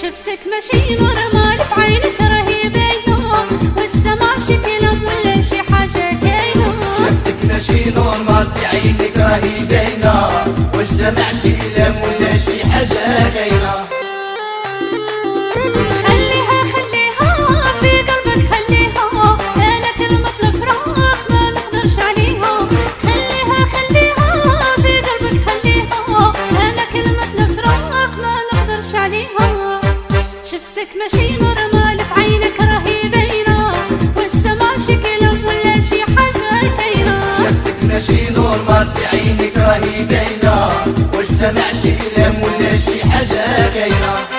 شفتك ماشي نورمال في عينك راهي باينة، والسمع شي كلام ولا شي حاجة كاينة. شفتك ماشي نورمال في عينك راهي باينة، والسمع شي كلام ولا شي حاجة كاينة. خليها خليها في قلبك خليها، أنا كلمة الفراق ما نقدرش عليها. خليها خليها في قلبك خليها، أنا كلمة الفراق ما نقدرش عليها. شفتك ماشي نورمال في عينك راهي باينة، والسمع شي كلام ولا شي حاجة كاينة. شفتك ماشي نورمال في عينك راهي باينة، والسمع شي كلام ولا شي حاجة كاينة.